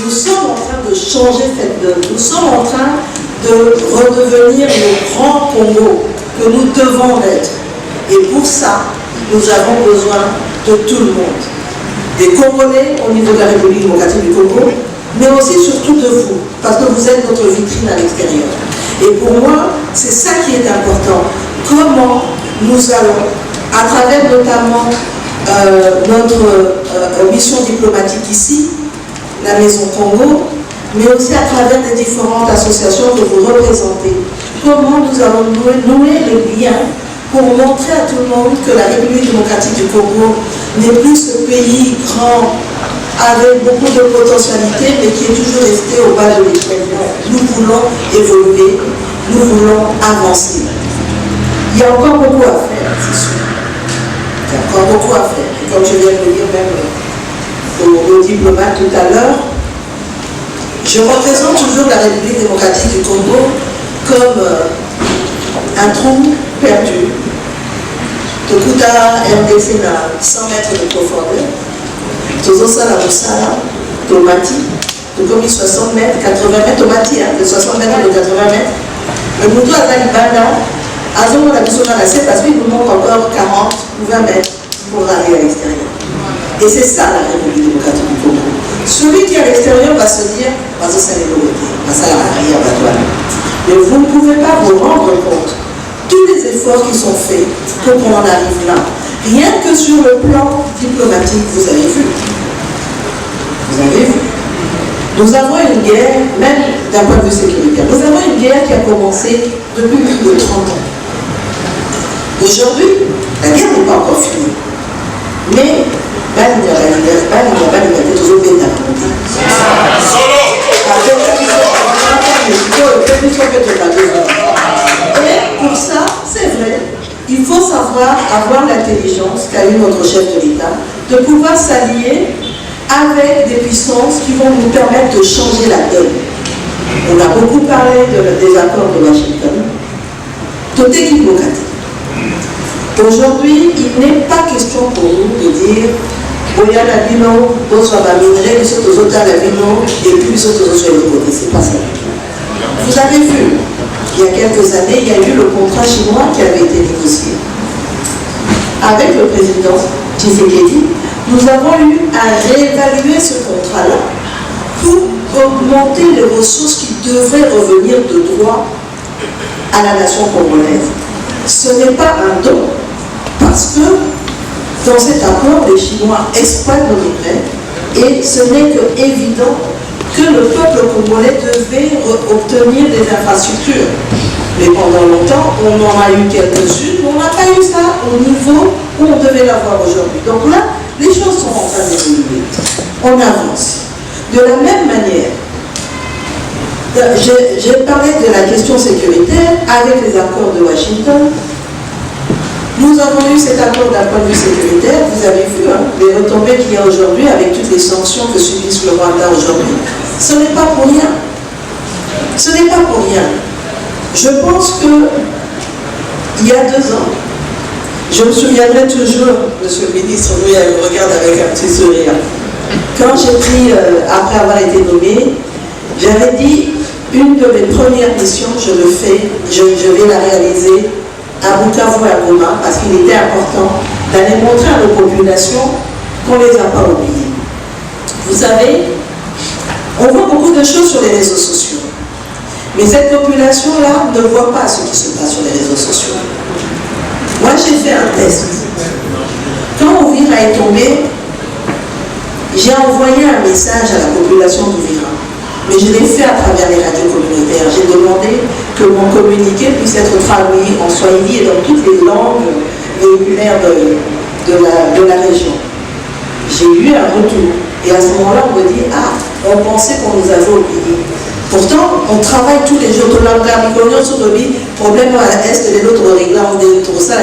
Nous sommes en train de changer cette donne. Nous sommes en train de redevenir le grand Congo que nous devons être. Et pour ça, nous avons besoin de tout le monde. Des Congolais au niveau de la République démocratique du Congo, mais aussi surtout de vous, parce que vous êtes notre vitrine à l'extérieur. Et pour moi, c'est ça qui est important. Comment nous allons, à travers notamment notre mission diplomatique ici, la Maison Congo, mais aussi à travers les différentes associations que vous représentez, comment nous allons nouer les liens pour montrer à tout le monde que la République démocratique du Congo n'est plus ce pays grand avec beaucoup de potentialités, mais qui est toujours resté au bas de l'échelle. Nous voulons évoluer, nous voulons avancer. Il y a encore beaucoup à faire, c'est sûr. Il y a encore beaucoup à faire. Et comme je viens de le dire même aux diplomates tout à l'heure, je représente toujours la République démocratique du Congo comme un trou perdu. Tokuta RDC na 100 mètres de profondeur. Tozosala Moussala, Tomati, de comme 60 mètres, 80 mètres, Tomati, de 60 mètres de 80 mètres. Le Moutou a Libana, Azon a besoin de parce qu'il nous manque encore 40 ou 20 mètres pour aller à l'extérieur. Et c'est ça la République démocratique du Congo. Celui qui est à l'extérieur va se dire, mais vous ne pouvez pas vous rendre compte tous les efforts qui sont faits pour qu'on en arrive là. Rien que sur le plan diplomatique, vous avez vu. Vous avez vu. Nous avons une guerre, même d'un point de vue sécuritaire, nous avons une guerre qui a commencé depuis plus de 30 ans. Aujourd'hui, la guerre n'est pas encore finie. Mais, et pour ça, c'est vrai, il faut savoir avoir l'intelligence qu'a eu notre chef de l'État de pouvoir s'allier avec des puissances qui vont nous permettre de changer la donne. On a beaucoup parlé des accords de Washington. Tout est démocratique. Aujourd'hui, il n'est pas question pour nous de dire Oya la bino, bonsoir la minerai, les autres la bino, et puis les autres sur les côtés. C'est pas ça. Vous avez vu, il y a quelques années, il y a eu le contrat chinois qui avait été négocié. Avec le président Tshisekedi, nous avons eu à réévaluer ce contrat-là pour augmenter les ressources qui devraient revenir de droit à la nation congolaise. Ce n'est pas un don, parce que dans cet accord, les Chinois exploitent nos minerais et ce n'est que évident que le peuple congolais devait obtenir des infrastructures. Mais pendant longtemps, on en a eu quelques-unes, mais on n'a pas eu ça au niveau où on devait l'avoir aujourd'hui. Donc là, les choses sont en train d'évoluer. On avance. De la même manière, j'ai parlé de la question sécuritaire avec les accords de Washington. Nous avons eu cet accord d'un point de vue sécuritaire, vous avez vu les retombées qu'il y a aujourd'hui avec toutes les sanctions que subissent le Rwanda aujourd'hui. Ce n'est pas pour rien. Ce n'est pas pour rien. Je pense qu'il y a 2 ans, je me souviendrai toujours, monsieur le ministre, lui, elle me regarde avec un petit sourire. Quand j'ai pris, après avoir été nommé, j'avais dit, une de mes premières missions, je vais la réaliser à Bukavu et à Goma, parce qu'il était important d'aller montrer à nos populations qu'on ne les a pas oubliées. Vous savez, on voit beaucoup de choses sur les réseaux sociaux. Mais cette population-là ne voit pas ce qui se passe sur les réseaux sociaux. Moi, j'ai fait un test. Quand Ouvira est tombé, j'ai envoyé un message à la population d'Ouvira. Mais je l'ai fait à travers les radios communautaires. J'ai demandé que mon communiqué puisse être traduit en swahili et dans toutes les langues véhiculaires de la région. J'ai eu un retour. Et à ce moment-là, on me dit, ah, on pensait qu'on nous avait oubliés. Pourtant, on travaille tous les jours. Problème à l'Est, les autres réglages, il faut que ça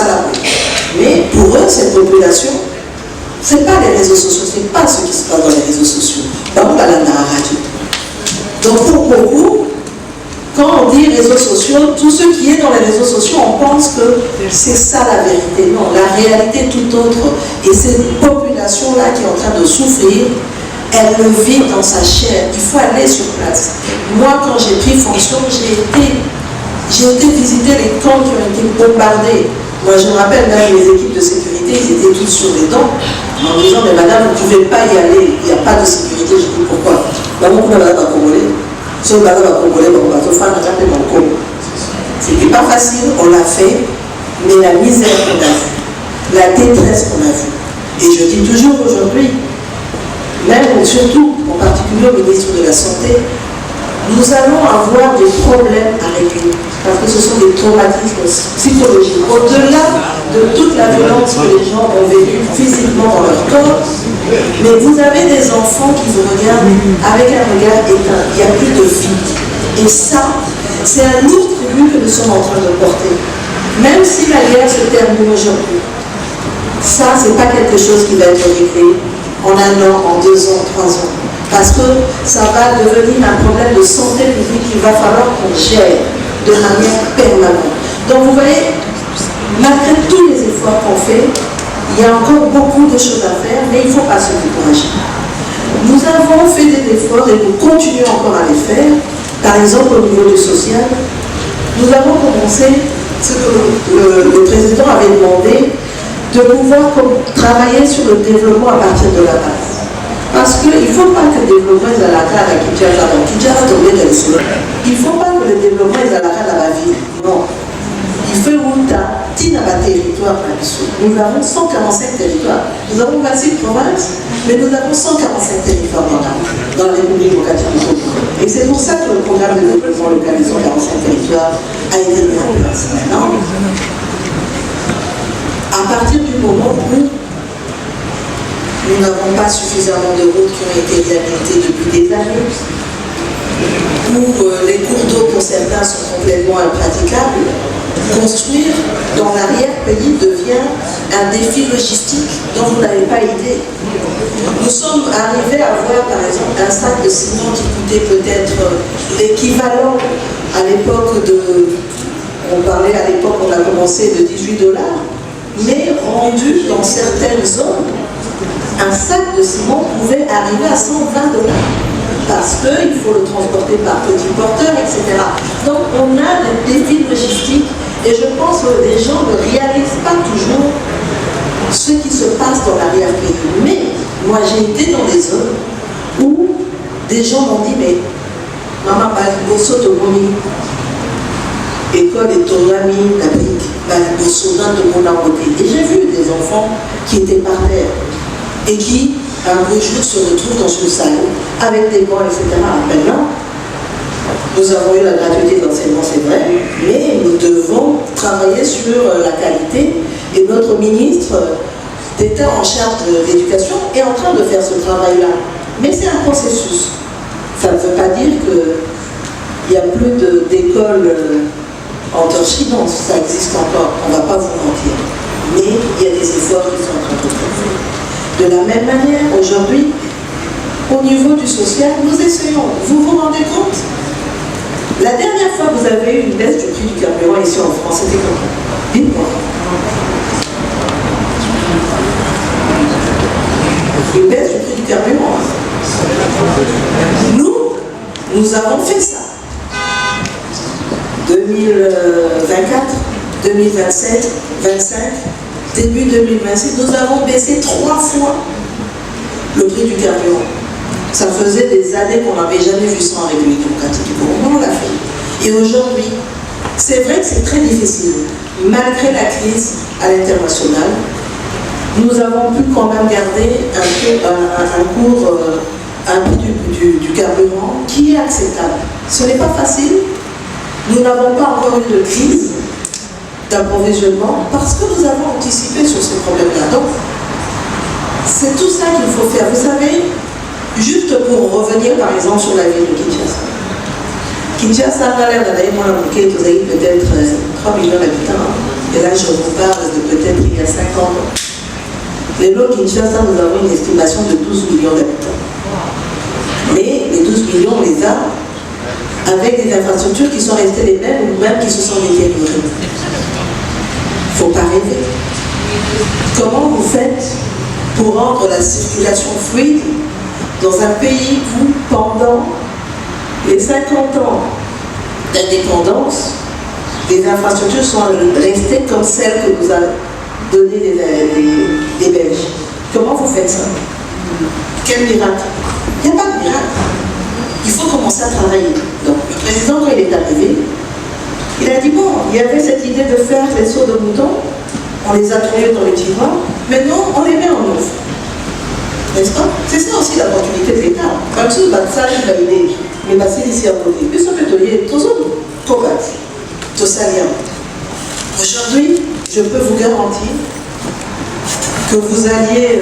la. Mais pour eux, cette population, ce n'est pas les réseaux sociaux, ce n'est pas ce qui se passe dans les réseaux sociaux. Donc pour beaucoup, Quand on dit réseaux sociaux, tout ce qui est dans les réseaux sociaux, on pense que c'est ça la vérité. Non, la réalité est tout autre. Et cette population-là qui est en train de souffrir, elle le vit dans sa chair. Il faut aller sur place. Moi, quand j'ai pris fonction, j'ai été visiter les camps qui ont été bombardés. Moi, je me rappelle même les équipes de sécurité, ils étaient tous sur les dents, en disant, mais madame, vous ne pouvez pas y aller, il n'y a pas de sécurité. Je dis, pourquoi? C'était pas facile, on l'a fait, mais la misère qu'on a vue, la détresse qu'on a vue, et je dis toujours aujourd'hui, même surtout, en particulier au ministre de la Santé, nous allons avoir des problèmes à régler, parce que ce sont des traumatismes psychologiques. Au-delà de toute la violence que les gens ont vécue physiquement dans leur corps, mais vous avez des enfants qui vous regardent avec un regard éteint, il n'y a plus de vie. Et ça, c'est un lourd tribut que nous sommes en train de porter. Même si la guerre se termine aujourd'hui, ça, ce n'est pas quelque chose qui va être réglé en 1 an, en 2 ans, 3 ans. Parce que ça va devenir un problème de santé publique qu'il va falloir qu'on gère de manière permanente. Donc vous voyez, malgré tous les efforts qu'on fait, il y a encore beaucoup de choses à faire, mais il ne faut pas se décourager. Nous avons fait des efforts et nous continuons encore à les faire. Par exemple, au niveau du social, nous avons commencé ce que le président avait demandé, de pouvoir travailler sur le développement à partir de la base. Parce qu'il ne faut pas que le développement est à la carte à Kinshasa, donc Kinshasa tombé dans le sol. Il ne faut pas que le développement est à la carte à la ville. Non. Il faut Outa, Tinaba territoire. Nous avons 145 territoires. Nous avons 26 provinces, mais nous avons 145 territoires dans la République locative du Congo. Et c'est pour ça que le programme de développement local des 145 territoires a été mis en place. Maintenant, à partir du moment où nous n'avons pas suffisamment de routes qui ont été réhabilitées depuis des années, où les cours d'eau pour certains sont complètement impraticables, construire dans l'arrière-pays devient un défi logistique dont vous n'avez pas idée. Nous sommes arrivés à voir par exemple un sac de ciment qui coûtait peut-être l'équivalent à l'époque de, on parlait à l'époque, on a commencé de $18, mais rendu dans certaines zones, un sac de ciment pouvait arriver à $120 parce qu'il faut le transporter par petits porteurs, etc. Donc on a des défis logistiques et je pense que les gens ne réalisent pas toujours ce qui se passe dans l'arrière-pays. Mais moi j'ai été dans des zones où des gens m'ont dit, mais maman, école et ton ami, la brique, et j'ai vu des enfants qui étaient par terre et qui, un beau jour, se retrouvent dans ce salon avec des bancs, etc. Maintenant, nous avons eu la gratuité d'enseignement, c'est vrai, mais nous devons travailler sur la qualité et notre ministre d'État en charge de l'éducation est en train de faire ce travail-là. Mais c'est un processus. Ça ne veut pas dire qu'il n'y a plus d'écoles en torchis, non, ça existe encore, on ne va pas vous mentir. Mais il y a des efforts qui sont en train de faire. De la même manière, aujourd'hui, au niveau du social, nous essayons. Vous vous rendez compte? La dernière fois que vous avez eu une baisse du prix du carburant ici en France, c'était quand? Dites-moi. Une baisse du prix du carburant. Nous avons fait ça. 2024, 2027, 2025, début 2026, nous avons baissé 3 fois le prix du carburant. Ça faisait des années qu'on n'avait jamais vu ça en République démocratique du Congo. On l'a fait. Et aujourd'hui, c'est vrai que c'est très difficile. Malgré la crise à l'international, nous avons pu quand même garder un prix du carburant qui est acceptable. Ce n'est pas facile. Nous n'avons pas encore eu de crise d'approvisionnement parce que nous avons anticipé sur ce problème-là. Donc, c'est tout ça qu'il faut faire. Vous savez, juste pour revenir par exemple sur la ville de Kinshasa. Kinshasa a l'air d'aller moins bouquet, vous avez peut-être 3 millions d'habitants. Et là, je vous parle de peut-être il y a 5 ans. Les lots Kinshasa, nous avons une estimation de 12 millions d'habitants. Mais les 12 millions, on les a avec des infrastructures qui sont restées les mêmes ou même qui se sont détériorées. Il ne faut pas rêver. Comment vous faites pour rendre la circulation fluide dans un pays où, pendant les 50 ans d'indépendance, les infrastructures sont restées comme celles que nous a données les Belges? Comment vous faites ça? Quel miracle? Il n'y a pas de miracle. Il faut commencer à travailler. Donc, le président, quand il est arrivé, il a dit, bon, il y avait cette idée de faire les sauts de moutons, on les a trouvés dans les tiroirs, maintenant on les met en œuvre. N'est-ce pas? C'est ça aussi l'opportunité de l'État. Comme ça, ça, il a idée. Mais c'est ici à côté. Mais ça peut être tout ça, tout ça. Aujourd'hui, je peux vous garantir que vous alliez,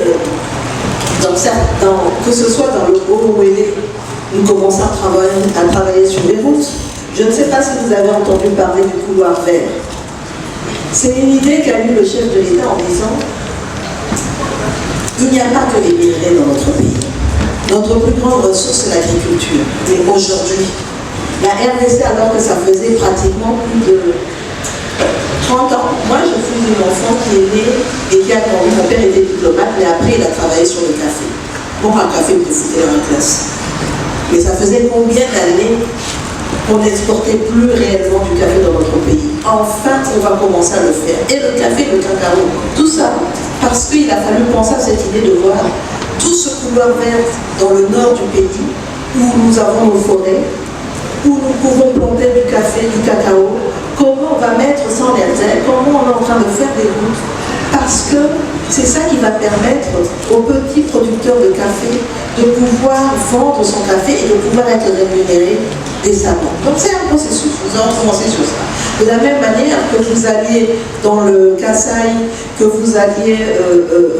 que ce soit dans le Haut-Ouélé, nous commençons à travailler sur les routes. Je ne sais pas si vous avez entendu parler du couloir vert. C'est une idée qu'a eue le chef de l'État en disant il n'y a pas que les minerais dans notre pays. Notre plus grande ressource, c'est l'agriculture. Mais aujourd'hui, la RDC, alors que ça faisait pratiquement plus de 30 ans, moi je suis une enfant qui est née et qui a grandi. Mon père était diplomate, mais après il a travaillé sur le café. Bon, un café, il me foutait dans la classe. Mais ça faisait combien d'années qu'on n'exportait plus réellement du café dans notre pays? Enfin, on va commencer à le faire. Et le café, le cacao, tout ça, parce qu'il a fallu penser à cette idée de voir tout ce couloir vert dans le nord du pays, où nous avons nos forêts, où nous pouvons planter du café, du cacao, comment on va mettre ça en herbe, comment on est en train de faire des routes, parce que c'est ça qui va permettre aux petits producteurs de café de pouvoir vendre son café et de pouvoir être rémunérés décemment. Donc c'est un processus, nous allons commencer sur ça. De la même manière que vous alliez dans le Kasaï, que vous alliez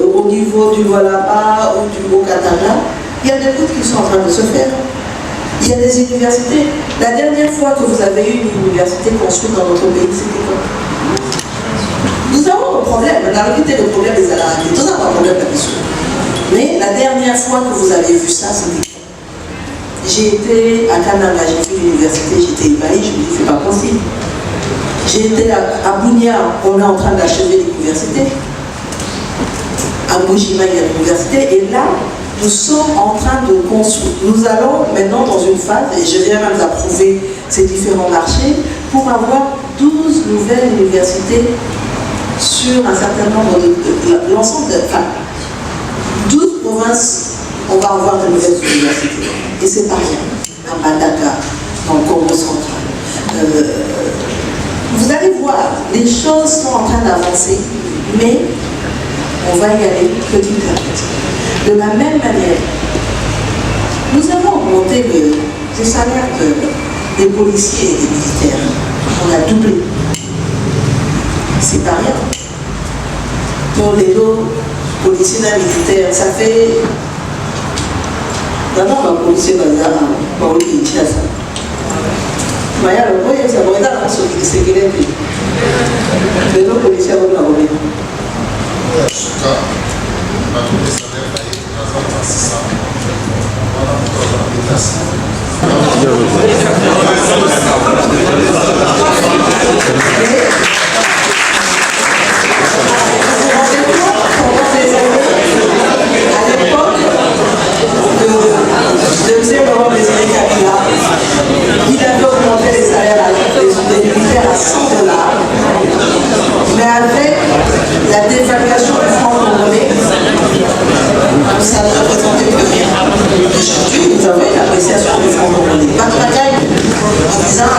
au niveau du Lualaba ou du Haut-Katanga, il y a des routes qui sont en train de se faire. Il y a des universités. La dernière fois que vous avez eu une université construite dans notre pays, c'était quoi? Nous avons un problème, on a réglé le problème des salariés, nous avons un problème là-dessus. Mais la dernière fois que vous avez vu ça, c'était quoi? J'ai été à Kananga, j'ai fait l'université, j'étais ébahi, je me dis, c'est pas possible. J'ai été à Bounia, on est en train d'achever l'université. À Mojima, il y a l'université, et là, nous sommes en train de construire. Nous allons maintenant dans une phase, et je viens même d'approuver ces différents marchés, pour avoir 12 nouvelles universités sur un certain nombre de l'ensemble de... Enfin, 12 provinces, on va avoir de nouvelles universités. Et c'est pas rien. À Bandaka, dans le Congo central. Vous allez voir, les choses sont en train d'avancer, mais on va y aller petit à petit. De la même manière, nous avons augmenté les salaires des policiers et des militaires. On a doublé. C'est pas rien. Pour les deux policiers et militaires, ça fait... D'abord, un policier bazar, on va dire ça. Mais alors, vous voyez, ça va être dans ce qui est les deux policiers vont la remettre. En tout cas, on a tous les salaires payés, on a 600. Voilà, on a il avait augmenté les salaires des militaires à 100 $, mais avec la dévaluation du franc congolais, ça ne représentait plus rien. Aujourd'hui, nous avons une appréciation du franc congolais. Pas de bagaille, en disant,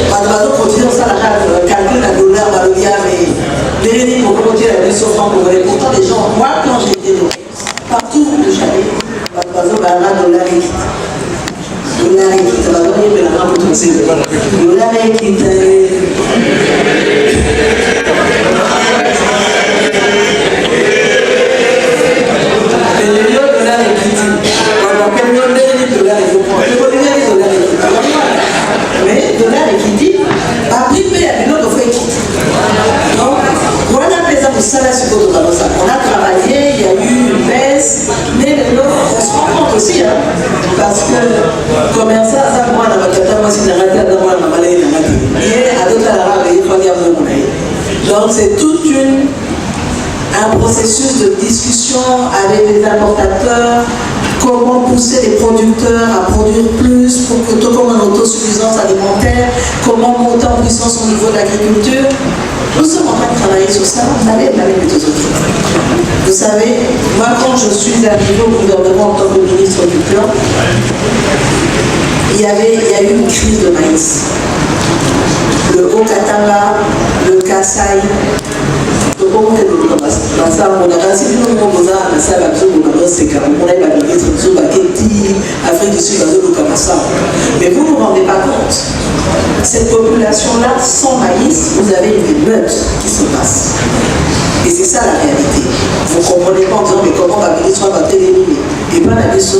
pas de raison pour dire ça, la calcul d'un dollar, mais les pour dire la mission franc congolais. Pourtant, les gens, moi, quand j'étais partout où j'allais, pas de raison, un dollar et on a travaillé, il y a eu une baisse, mais on se rend compte aussi, hein, parce que commerçant, ça, moi, c'est tout un processus de discussion avec les importateurs, comment pousser les producteurs à produire plus pour que tout comme une autosuffisance alimentaire, comment monter en puissance au niveau de l'agriculture. Nous sommes en train de travailler sur ça, vous savez, moi quand je suis arrivée au gouvernement en tant que ministre du Plan, il y a eu une crise de maïs. Le Haut-Katanga, le Kasaï, mais vous ne vous rendez pas compte. Cette population-là, sans maïs, vous avez une meute qui se passe. Et c'est ça la réalité. Vous ne comprenez pas en disant, mais comment va venir soit va téléviser. Et pas la question.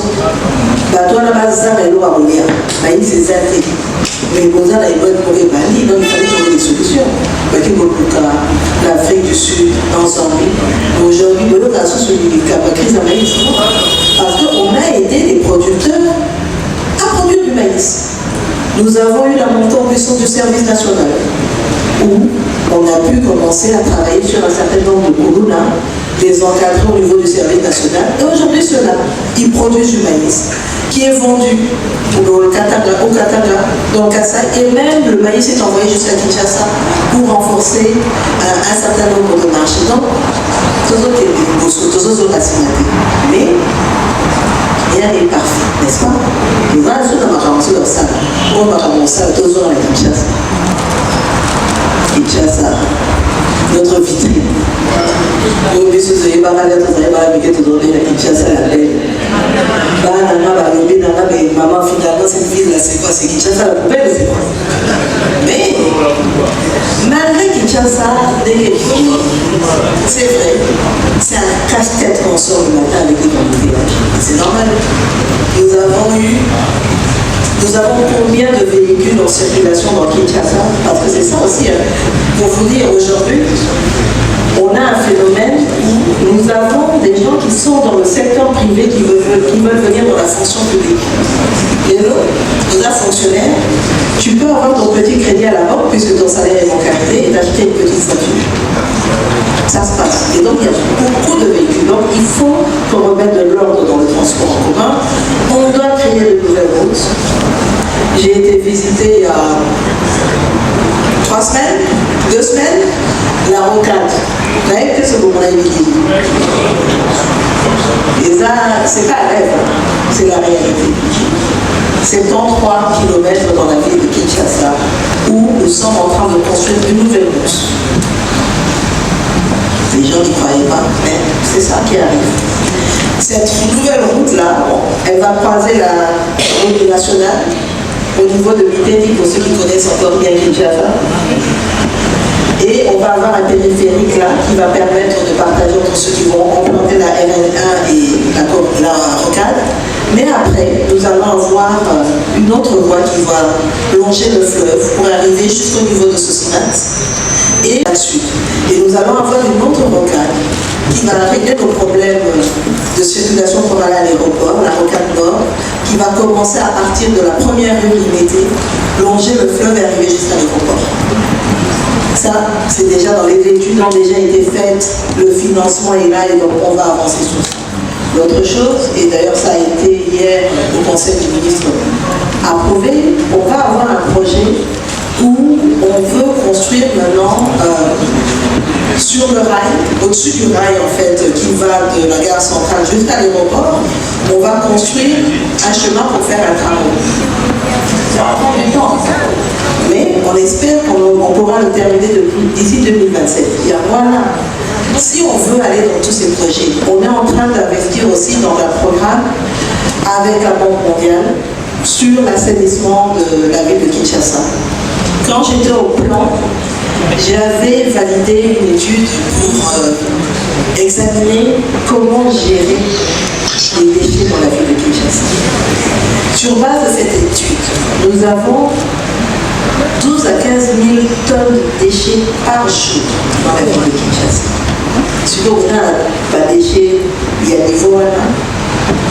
Toi, la base, ça, mais l'eau à rouler. Maïs, c'est ça. Mais vous avez une bonne Mali, donc il fallait trouver des solutions. L'Afrique du Sud, en Zambie. Aujourd'hui, nous avons la crise de maïs. Parce qu'on a aidé les producteurs à produire du maïs. Nous avons eu la montée en puissance du service national, où on a pu commencer à travailler sur un certain nombre de colonnes, les encadrer au niveau du service national. Et aujourd'hui, ceux-là, ils produisent du maïs qui est vendu au Katanga, dans le Kasaï, et même le maïs est envoyé jusqu'à Kinshasa pour renforcer un certain nombre de marchés. Donc, mais rien n'est parfait, n'est-ce pas? Et voilà, on va commencer dans ça. On va commencer à 2 ans à Kinshasa. Kinshasa, notre vitrine. Vous avez pas mal de Kinshasa la belle. Maman, finalement, cette ville-là, c'est quoi? C'est Kinshasa la poubelle, c'est quoi? Mais, malgré Kinshasa, c'est vrai, c'est un casse-tête qu'on sort le matin avec les communautés. C'est normal. Nous avons combien de véhicules en circulation dans Kinshasa? Parce que c'est ça aussi, hein. Pour vous dire, aujourd'hui, on a un phénomène où nous avons des gens qui sont dans le secteur privé qui veulent venir dans la fonction publique. Et nous, fonctionnaires, tu peux avoir ton petit crédit à la banque puisque ton salaire est encadré et d'acheter une petite voiture. Ça se passe. Et donc, il y a beaucoup de véhicules. Donc, il faut qu'on remette de l'ordre dans le transport en commun. On doit créer de nouvelles routes. J'ai été visiter il y a 3 semaines, 2 semaines, la rocade. Vous savez que c'est pour mon avis. Et ça, c'est pas un rêve, c'est la réalité. C'est 33 km dans la ville de Kinshasa où nous sommes en train de construire une nouvelle route. Les gens n'y croyaient pas, mais c'est ça qui arrive. Cette nouvelle route-là, elle va croiser la route nationale au niveau de Miteni, pour ceux qui connaissent encore bien Kinshasa. Et on va avoir un périphérique là qui va permettre de partager entre ceux qui vont implanter la RN1 et la rocade. Mais après, nous allons avoir une autre voie qui va longer le fleuve pour arriver jusqu'au niveau de Sosimat et là-dessus. Et nous allons avoir une autre rocade qui va régler nos problèmes de circulation pour aller à l'aéroport, la rocade nord, qui va commencer à partir de la première rue Limité, longer le fleuve et arriver jusqu'à l'aéroport. Ça, c'est déjà dans les études ont déjà été faites, le financement est là et donc on va avancer sur ça. L'autre chose, et d'ailleurs ça a été hier au Conseil des ministres approuvé, on va avoir un projet où on veut construire maintenant sur le rail, au-dessus du rail en fait, qui va de la gare centrale jusqu'à l'aéroport, on va construire un chemin pour faire un tramway. Ça va prendre du temps, mais on espère qu'on pourra le terminer d'ici 2027. Et voilà, si on veut aller dans tous ces projets, on est en train d'investir aussi dans un programme avec la Banque mondiale sur l'assainissement de la ville de Kinshasa. Quand j'étais au plan, j'avais validé une étude pour examiner comment gérer les déchets dans la ville de Kinshasa. Sur base de cette étude, nous avons 12 à 15 000 tonnes de déchets par jour dans la ville de Kinshasa. Si vous avez un déchet, il y a des voies là,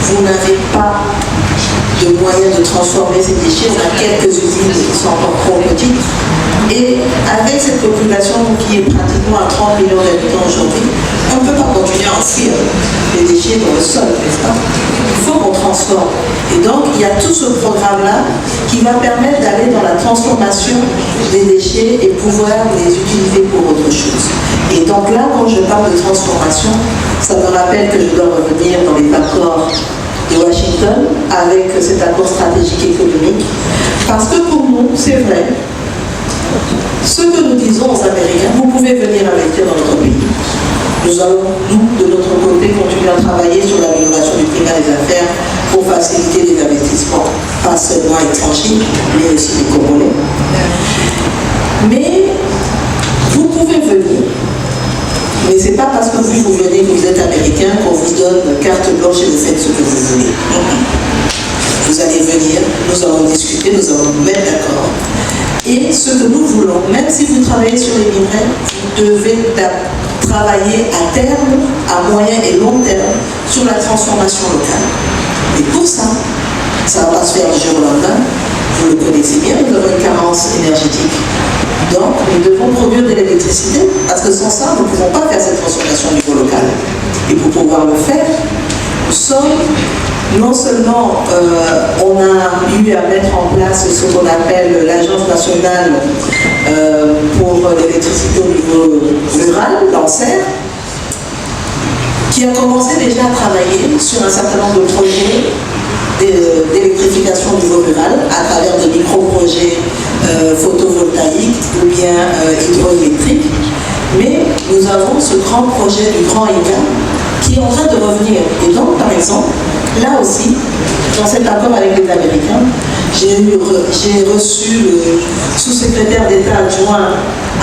vous n'avez pas de moyens de transformer ces déchets. On a quelques usines qui sont encore trop petites. Et avec cette population qui est pratiquement à 30 transformation des déchets et pouvoir les utiliser pour autre chose. Et donc là, quand je parle de transformation, ça me rappelle que je dois revenir dans les accords de Washington avec cet accord stratégique économique. Parce que pour nous, c'est vrai, ce que nous disons aux Américains, vous pouvez venir investir dans notre pays. Nous allons, nous, de notre côté, continuer à travailler sur l'amélioration du climat des affaires pour faciliter les investissements, pas seulement étrangers, mais aussi les Congolais. Mais vous pouvez venir. Mais ce n'est pas parce que vous venez, que vous êtes américain, qu'on vous donne carte blanche et vous faites ce que vous voulez. Vous allez venir, nous allons discuter, nous allons nous mettre d'accord. Et ce que nous voulons, même si vous travaillez sur les minerais, vous devez travailler à terme, à moyen et long terme, sur la transformation locale. Et pour ça, ça ne va pas se faire du jour au lendemain. Vous le connaissez bien, nous avons une carence énergétique. Donc, nous devons produire de l'électricité, parce que sans ça, nous ne pouvons pas faire cette transformation au niveau local. Et pour pouvoir le faire, nous sommes, non seulement on a eu à mettre en place ce qu'on appelle l'Agence nationale pour l'électricité au niveau rural, l'ANSER, qui a commencé déjà à travailler sur un certain nombre de projets d'électrification au niveau rural à travers de micro-projets photovoltaïques ou bien hydroélectriques. Mais nous avons ce grand projet du Grand IGA qui est en train de revenir. Et donc, par exemple, là aussi, dans cet accord avec les Américains, j'ai reçu le sous-secrétaire d'État adjoint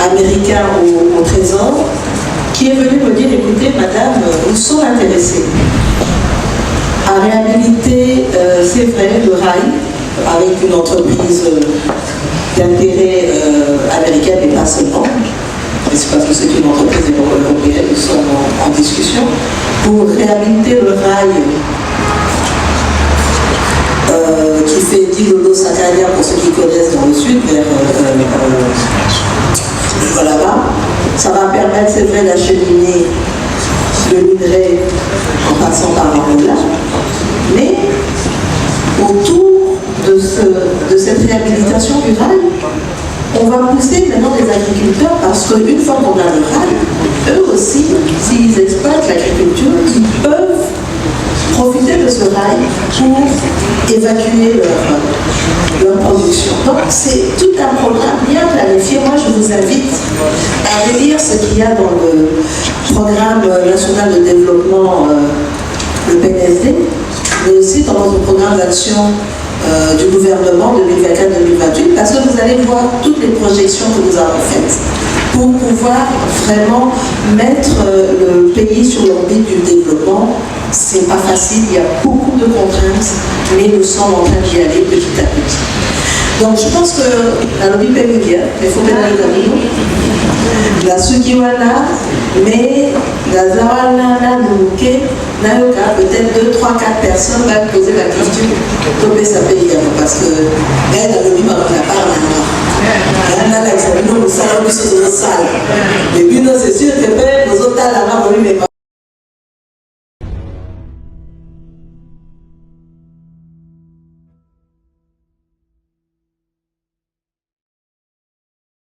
américain au Trésor qui est venu me dire, écoutez, madame, nous sommes intéressés à réhabiliter, c'est vrai, le rail avec une entreprise d'intérêt américain, mais pas seulement. C'est parce que c'est une entreprise européenne, nous sommes en discussion, pour réhabiliter le rail qui fait Dilolo-Sakaria, pour ceux qui connaissent dans le sud, vers là-bas. Ça va permettre, c'est vrai, d'acheminer le minerai en passant par l'Angola. Mais autour de cette réhabilitation du rail, on va pousser maintenant des agriculteurs parce qu'une fois qu'on a le rail, eux aussi, s'ils exploitent l'agriculture, ils peuvent profiter de ce rail pour évacuer leur production. Donc c'est tout un programme bien planifié. Moi je vous invite à relire ce qu'il y a dans le programme national de développement, le PNSD, mais aussi dans notre programme d'action du gouvernement 2024-2028, parce que vous allez voir toutes les projections que nous avons faites pour pouvoir vraiment mettre le pays sur l'orbite du développement. C'est pas facile, il y a beaucoup de contraintes, mais nous sommes en train d'y aller petit à petit. Donc je pense que la lobby pénitentiaire, il faut que la Sukiwana, mais la Zawana Nouké, Nayoka, peut-être 2, 3, 4 personnes vont poser la question de sa pays, parce que elle a le lobby, on n'a pas la noire. Elle a l'examen, nous savons que c'est une salle. Et puis, c'est sûr que nous autres, là-bas, on lui met pas.